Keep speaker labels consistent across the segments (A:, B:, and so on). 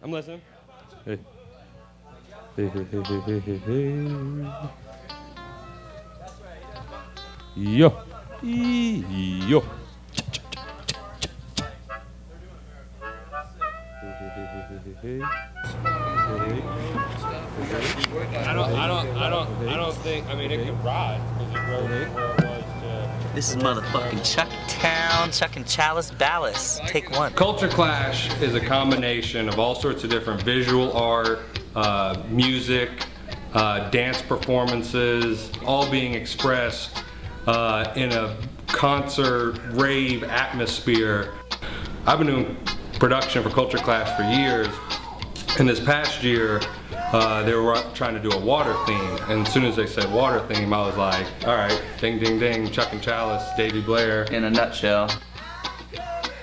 A: I'm listening. Hey. Hey, hey, hey, hey, hey, hey. Yo. Yo. I don't think, I mean, it can ride because it rode where it was to...
B: This is motherfucking Chucktown, Chuck and Chalice Ballas. Take one.
A: Culture Clash is a combination of all sorts of different visual art, music, dance performances, all being expressed in a concert, rave atmosphere. I've been doing production for Culture Clash for years, and this past year they were trying to do a water theme, and as soon as they said water theme, I was like, all right, ding ding ding, Chuck and Chalice, Davey Blair.
B: In a nutshell.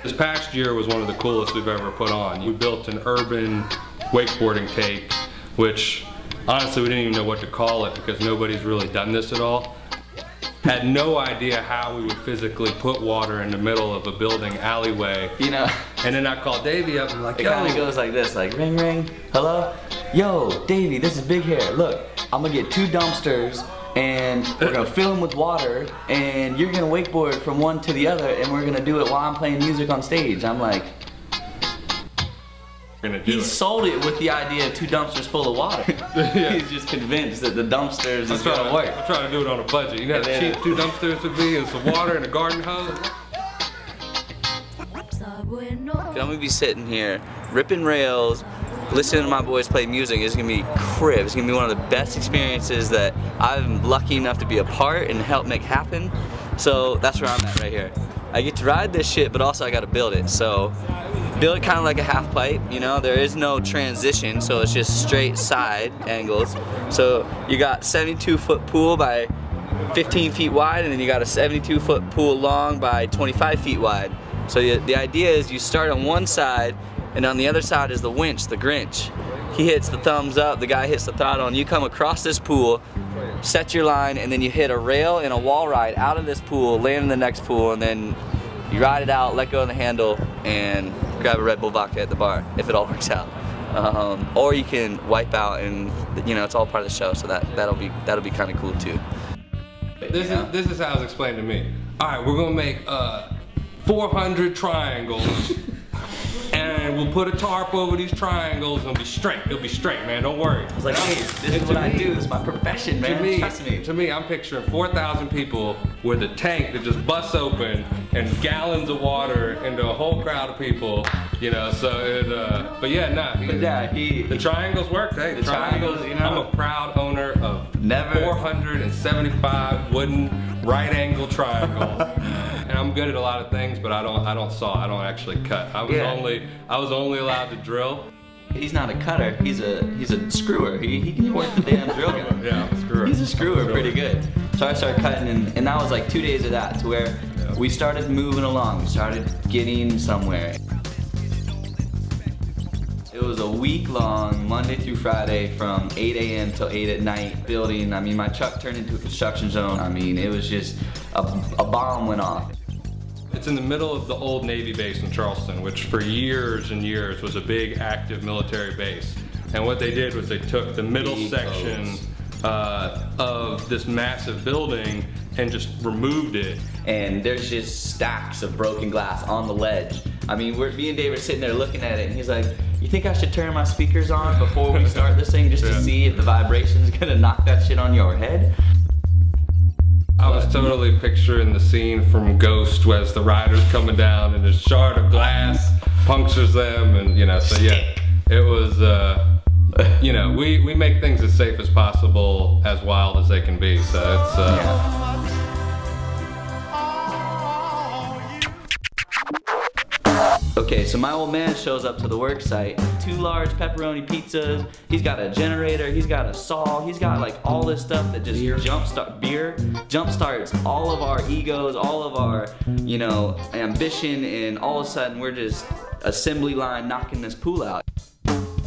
A: This past year was one of the coolest we've ever put on. We built an urban wakeboarding take, which honestly we didn't even know what to call it because nobody's really done this at all. Had no idea how we would physically put water in the middle of a building alleyway.
B: You know.
A: And then I called Davey up and like,
B: it kind of goes like this, like ring ring, hello? Yo, Davey, this is Big Hair. Look, I'm gonna get 2 dumpsters and we're gonna fill them with water and you're gonna wakeboard from one to the other and we're gonna do it while I'm playing music on stage. I'm like, he sold it with the idea of 2 dumpsters full of water. Yeah. He's just convinced that the dumpsters is gonna work.
A: I'm trying to do it on a budget. You know how cheap 2 dumpsters would be and some water and a garden hose?
B: I'm gonna be sitting here, ripping rails, listening to my boys play music. It's gonna be crib. It's gonna be one of the best experiences that I'm lucky enough to be a part and help make happen. So that's where I'm at right here. I get to ride this shit, but also I gotta build it. So build it kind of like a half pipe, you know? There is no transition, so it's just straight side angles. So you got 72-foot pool by 15 feet wide, and then you got a 72-foot pool long by 25 feet wide. So the idea is you start on one side, and on the other side is the winch, the Grinch. He hits the thumbs up, the guy hits the throttle, and you come across this pool, set your line, and then you hit a rail and a wall ride out of this pool, land in the next pool, and then you ride it out, let go of the handle, and grab a Red Bull vodka at the bar, if it all works out. Or you can wipe out, and you know, it's all part of the show, so that'll be kind of cool too.
A: This is how it's explained to me. All right, we're gonna make 400 triangles, and we'll put a tarp over these triangles, and it'll be straight. It'll be straight, man. Don't worry.
B: I was like, hey, this is what I do. This is my profession, man. Trust me.
A: To me, I'm picturing 4,000 people with a tank that just busts open and gallons of water into a whole crowd of people. You know, so it. But yeah, nah. The triangles work. Hey, the triangles. You know, I'm a proud owner of 475 wooden right-angle triangles. And I'm good at a lot of things, but I don't saw. I don't actually cut. I was only allowed to drill.
B: He's not a cutter. He's a screwer. He can work the damn drill gun.
A: Yeah, screwer.
B: He's a screwer, pretty good. So I started cutting, and that was like 2 days of that, to where we started moving along. We started getting somewhere. It was a week long, Monday through Friday, from 8 a.m. till 8 at night, building. I mean, my truck turned into a construction zone. I mean, it was just a bomb went off.
A: It's in the middle of the old Navy base in Charleston, which for years and years was a big active military base. And what they did was they took the middle section of this massive building and just removed it.
B: And there's just stacks of broken glass on the ledge. I mean, me and Dave are sitting there looking at it, and he's like, you think I should turn my speakers on before we start this thing just to see if the vibration's gonna knock that shit on your head?
A: I was totally picturing the scene from Ghost as the rider's coming down and a shard of glass punctures them, and you know, so yeah, it was, you know, we make things as safe as possible, as wild as they can be, so it's,
B: yeah. Okay, so my old man shows up to the work site, 2 large pepperoni pizzas, he's got a generator, he's got a saw, he's got like all this stuff that just jumpstarts all of our egos, all of our, you know, ambition, and all of a sudden we're just assembly line knocking this pool out.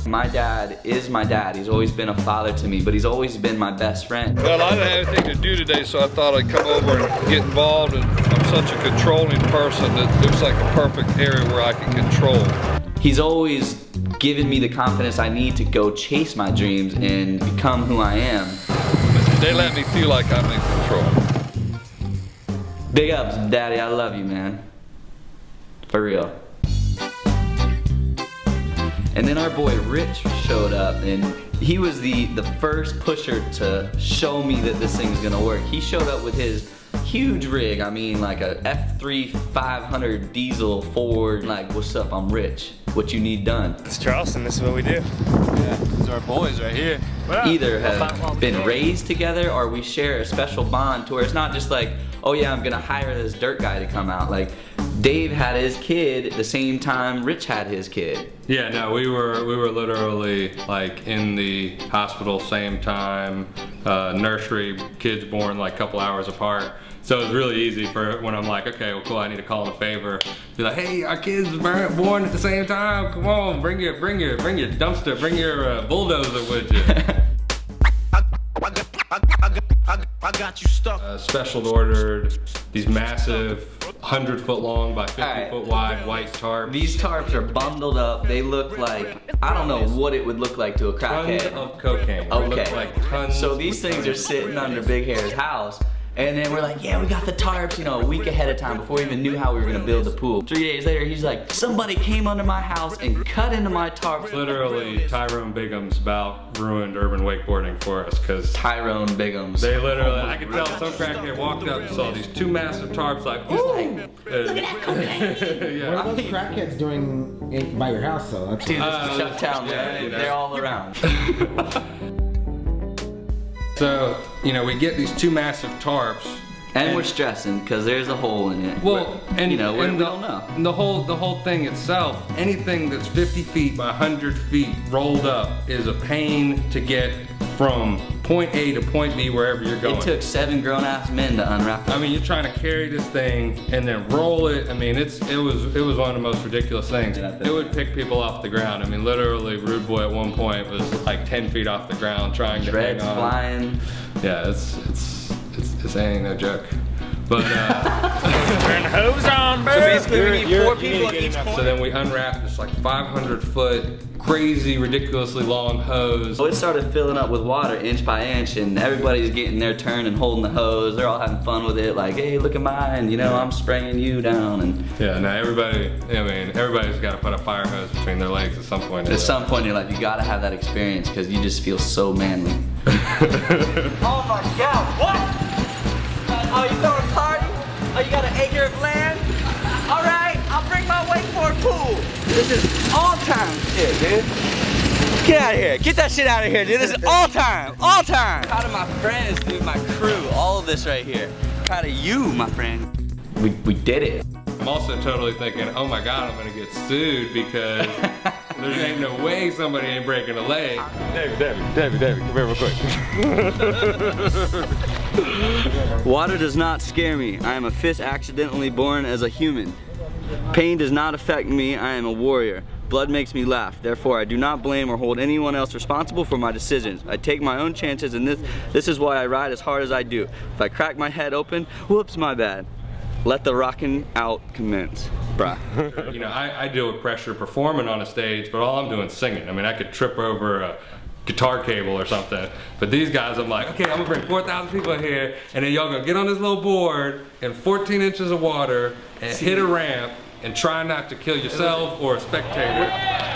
B: My dad is my dad. He's always been a father to me, but he's always been my best friend.
C: Well, I didn't have anything to do today, so I thought I'd come over and get involved, and I'm such a controlling person that looks like a perfect area where I can control.
B: He's always given me the confidence I need to go chase my dreams and become who I am.
C: They let me feel like I'm in control.
B: Big ups, Daddy, I love you, man. For real. And then our boy Rich showed up, and he was the first pusher to show me that this thing's gonna work. He showed up with his huge rig, I mean like a F3 500 diesel Ford, like, what's up, I'm Rich, what you need done.
D: It's Charleston, this is what we do.
E: Yeah, these are our boys right here.
B: Either have been raised together or we share a special bond to where it's not just like, oh yeah, I'm gonna hire this dirt guy to come out. Like, Dave had his kid at the same time Rich had his kid.
A: Yeah, no, we were literally like in the hospital same time, nursery, kids born like a couple hours apart. So it was really easy for when I'm like, okay, well cool, I need to call in a favor. Be like, hey, our kids were born at the same time. Come on, bring your dumpster, bring your bulldozer with you.
D: I got you stuck.
A: Special ordered these massive 100-foot long by 50-foot wide white tarps.
B: These tarps are bundled up. They look like, I don't know what it would look like to a crackhead.
A: Tons of cocaine.
B: Okay,
A: Like tons.
B: So these things are sitting under Big Hair's house. And then we're like, yeah, we got the tarps, you know, a week ahead of time before we even knew how we were gonna build the pool. 3 days later, he's like, somebody came under my house and cut into my tarps.
A: Literally, Tyrone Bigham's about ruined urban wakeboarding for us, because
B: Tyrone Bigham's.
A: they literally, I could tell some crackhead walked up and saw these two massive tarps like, ooh.
B: Look at that cocaine.
A: Yeah.
F: What are those crackheads doing by your house though? That's
B: Dude, this is shut down,
A: yeah,
B: man.
A: you know.
B: They're all around.
A: So, you know, we get these two massive tarps.
B: And we're stressing because there's a hole in it.
A: Well, and
B: you know, we
A: and
B: don't know.
A: The whole thing itself, anything that's 50 feet by 100 feet rolled up is a pain to get from point A to point B wherever you're going.
B: It took 7 grown-ass men to unwrap it.
A: I mean, you're trying to carry this thing and then roll it. I mean, it was one of the most ridiculous things. It would pick people off the ground. I mean, literally, Rude Boy at one point was like 10 feet off the ground trying to hang
B: Dreads
A: on.
B: flying.
A: Yeah, it's ain't no joke. But
D: Turn the hose on,
B: So basically, we need 4 people in each
A: so
B: corner.
A: then we unwrapped this like 500-foot, crazy, ridiculously long hose.
B: So it started filling up with water inch by inch, and everybody's getting their turn and holding the hose. They're all having fun with it, like, hey, look at mine, you know, I'm spraying you down. And
A: Yeah, now everybody's got to put a fire hose between their legs at some point.
B: at some point in your life, you gotta have that experience because you just feel so manly.
G: Oh my god, what? Oh, you throwing a party? Oh, you got an acre of land? Alright, I'll bring my wakeboard pool. This is all time shit, dude. Get out of here. Get that shit out of here, dude. This is all time. All time.
B: Proud of my friends, dude, my crew, all of this right here. Proud of you, my friend. We did it.
A: I'm also totally thinking, oh my god, I'm gonna get sued because there ain't no way somebody ain't breaking a leg.
E: David, come here real quick.
B: Water does not scare me. I am a fish accidentally born as a human. Pain does not affect me. I am a warrior. Blood makes me laugh. Therefore, I do not blame or hold anyone else responsible for my decisions. I take my own chances, and this is why I ride as hard as I do. If I crack my head open, whoops, my bad. Let the rockin' out commence. Bruh.
A: You know, I deal with pressure performing on a stage, but all I'm doing is singing. I mean, I could trip over a guitar cable or something. But these guys, I'm like, okay, I'm gonna bring 4,000 people in here, and then y'all gonna get on this little board in 14 inches of water and hit a ramp and try not to kill yourself or a spectator.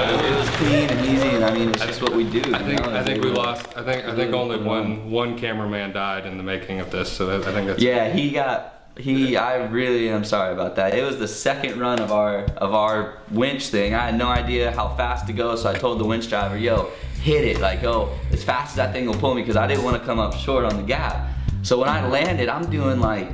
B: It was clean and easy, and I mean, it's just what we do.
A: I think we lost. I think only one cameraman died in the making of this. So I think that's.
B: Yeah, I really am sorry about that. It was the second run of our winch thing. I had no idea how fast to go, so I told the winch driver, yo, hit it, like go as fast as that thing will pull me, because I didn't want to come up short on the gap. So when I landed, I'm doing like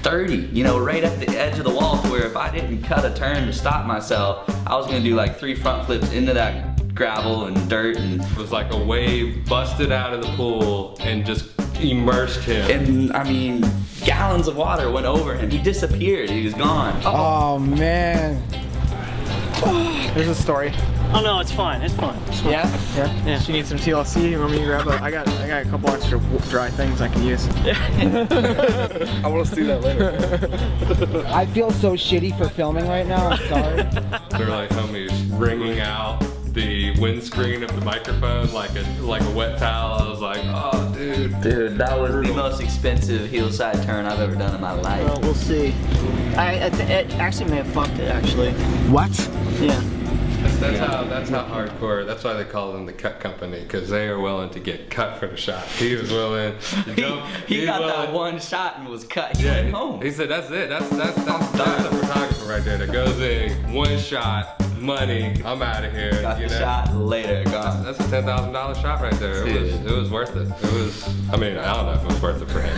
B: 30, you know, right at the edge of the wall, to where if I didn't cut a turn to stop myself, I was gonna do like 3 front flips into that gravel and dirt. And
A: it was like a wave busted out of the pool and just immersed him.
B: And I mean, gallons of water went over him. He disappeared, he was gone.
F: Oh man.
H: There's a story.
I: Oh no, it's fine. It's fine. It's fine.
H: Yeah? She needs some TLC. You want me to grab it? I got a couple extra dry things I can use.
C: I want to see that later.
F: I feel so shitty for filming right now. I'm sorry.
A: They're like homies wringing out the windscreen of the microphone like a wet towel. I was like, oh, dude.
B: Dude, that was the most expensive heel side turn I've ever done in my life.
I: Well, we'll see. It actually may have fucked it, actually.
F: What?
I: Yeah.
A: That's how hardcore. That's why they call them the cut company, because they are willing to get cut for the shot. He was willing to go.
B: He got that one shot and was cut. He went home.
A: He said, "That's it. That's a photographer right there that goes in, one shot, money. I'm out of here."
B: Got
A: you
B: the
A: know?
B: shot later. Gone.
A: That's a $10,000 shot right there. It was worth it. It was. I mean, I don't know if it was worth it for him.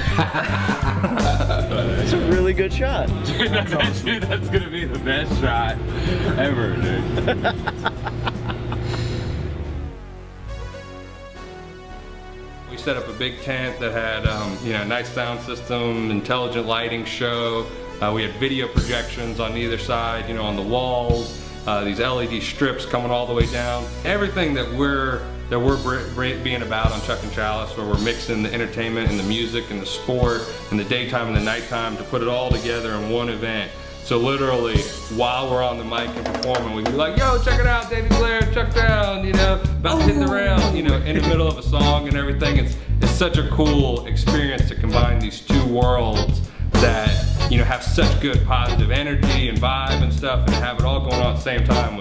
I: It's a really good shot.
E: Dude, that's gonna be the best shot ever, dude.
A: We set up a big tent that had, you know, nice sound system, intelligent lighting show. We had video projections on either side, you know, on the walls. These LED strips coming all the way down. Everything that we're being about on Chuck and Chalice, where we're mixing the entertainment and the music and the sport and the daytime and the nighttime to put it all together in one event. So literally, while we're on the mic and performing, we can be like, yo, check it out, Davey Blair, Chuck Down, you know, about to hit the rail, you know, in the middle of a song and everything. It's such a cool experience to combine these two worlds that, you know, have such good positive energy and vibe and stuff, and to have it all going on at the same time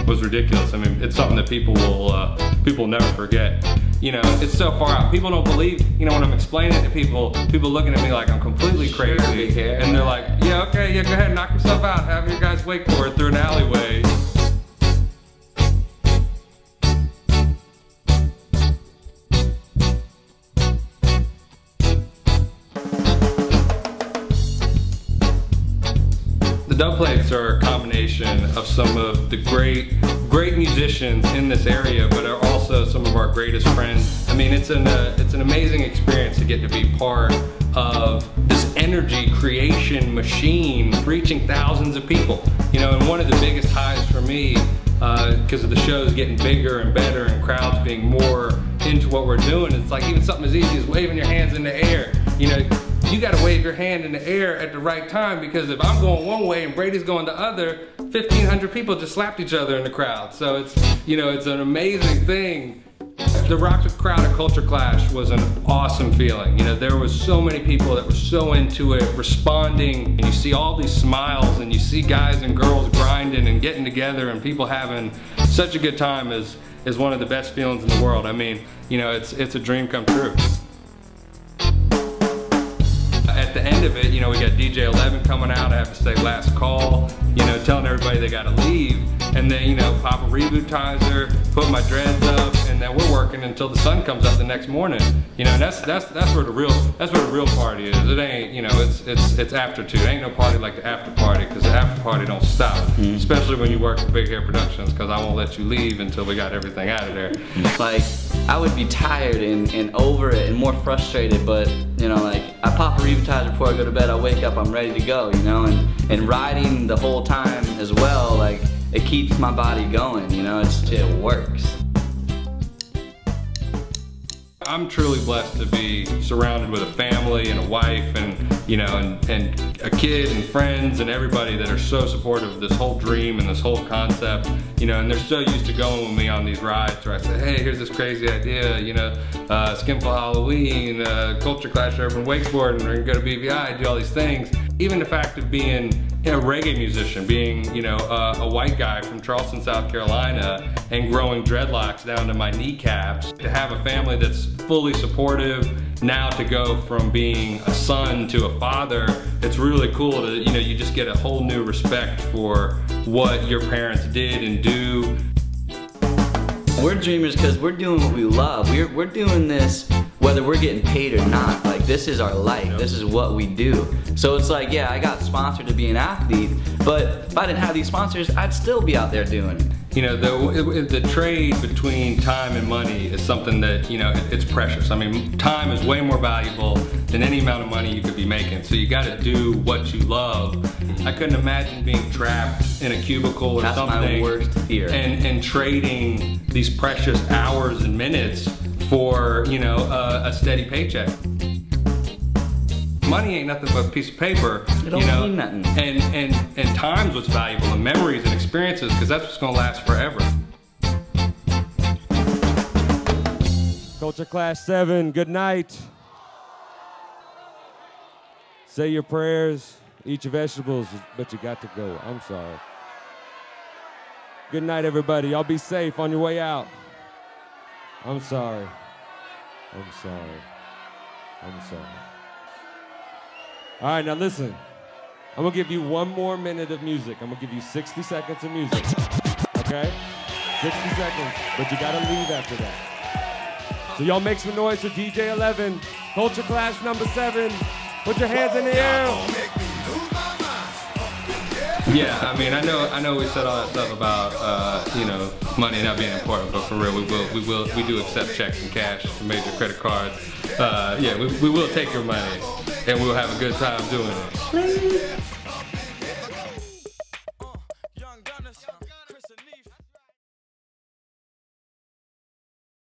A: was ridiculous. I mean, it's something that people will never forget. You know, it's so far out. People don't believe, you know, when I'm explaining it to people looking at me like I'm completely crazy, and they're like, yeah, okay, yeah, go ahead, knock yourself out, have your guys wakeboard through an alleyway. The Dub Plates are a combination of some of the great musicians in this area, but are also some of our greatest friends. I mean, it's an amazing experience to get to be part of this energy creation machine reaching thousands of people. You know, and one of the biggest highs for me, because of the shows getting bigger and better and crowds being more into what we're doing, it's like even something as easy as waving your hands in the air. You know, you gotta wave your hand in the air at the right time, because if I'm going one way and Brady's going the other, 1,500 people just slapped each other in the crowd. So it's, you know, it's an amazing thing. The Rock the Crowd at Culture Clash was an awesome feeling. You know, there was so many people that were so into it, responding, and you see all these smiles, and you see guys and girls grinding and getting together, and people having such a good time is one of the best feelings in the world. I mean, you know, it's a dream come true. At the end of it, you know, we got DJ 11 coming out. I have to say last call, you know, telling everybody they gotta leave. And then, you know, pop a reboot-tizer, put my dreads up, and then we're working until the sun comes up the next morning. You know, and that's where the real party is. It ain't, you know, it's after 2. It ain't no party like the after party, because the after party don't stop. Especially when you work for Big Hair Productions, because I won't let you leave until we got everything out of there.
B: Like, I would be tired and over it and more frustrated, but, you know, like, I pop a revitizer before I go to bed, I wake up, I'm ready to go, you know, and riding the whole time as well, like, it keeps my body going, you know, it works.
A: I'm truly blessed to be surrounded with a family and a wife and, you know, and a kid and friends and everybody that are so supportive of this whole dream and this whole concept, you know, and they're so used to going with me on these rides where I say, hey, here's this crazy idea, you know, Skinful Halloween, Culture Clash Urban Wakeboard, and we're gonna go to BVI, do all these things. Even the fact of being a reggae musician, being, you know, a white guy from Charleston, South Carolina, and growing dreadlocks down to my kneecaps, to have a family that's fully supportive, now to go from being a son to a father, it's really cool to, you know, you just get a whole new respect for what your parents did and do.
B: We're dreamers because we're doing what we love. We're doing this whether we're getting paid or not. Like, this is our life. This is what we do. So it's like, yeah, I got sponsored to be an athlete, but if I didn't have these sponsors, I'd still be out there doing it.
A: You know, the trade between time and money is something that, you know, it's precious. I mean, time is way more valuable than any amount of money you could be making. So you gotta do what you love. I couldn't imagine being trapped in a cubicle or something.
B: That's my worst fear.
A: And trading these precious hours and minutes for, you know, a steady paycheck. Money ain't nothing but a piece of paper,
B: it don't mean nothing.
A: And time's what's valuable, and memories and experiences, because that's what's gonna last forever.
J: Culture Clash 7, good night. Say your prayers, eat your vegetables, but you got to go. I'm sorry. Good night, everybody. Y'all be safe on your way out. I'm sorry. I'm sorry. I'm sorry. All right, now listen. I'm gonna give you 1 more minute of music. I'm gonna give you 60 seconds of music, okay? 60 seconds, but you gotta leave after that. So y'all make some noise for DJ 11, Culture Clash number 7. Put your hands in the air.
A: Yeah, I mean, I know we said all that stuff about, money not being important, but for real, we do accept checks and cash, major credit cards. We will take your money, and we'll have a good time doing it.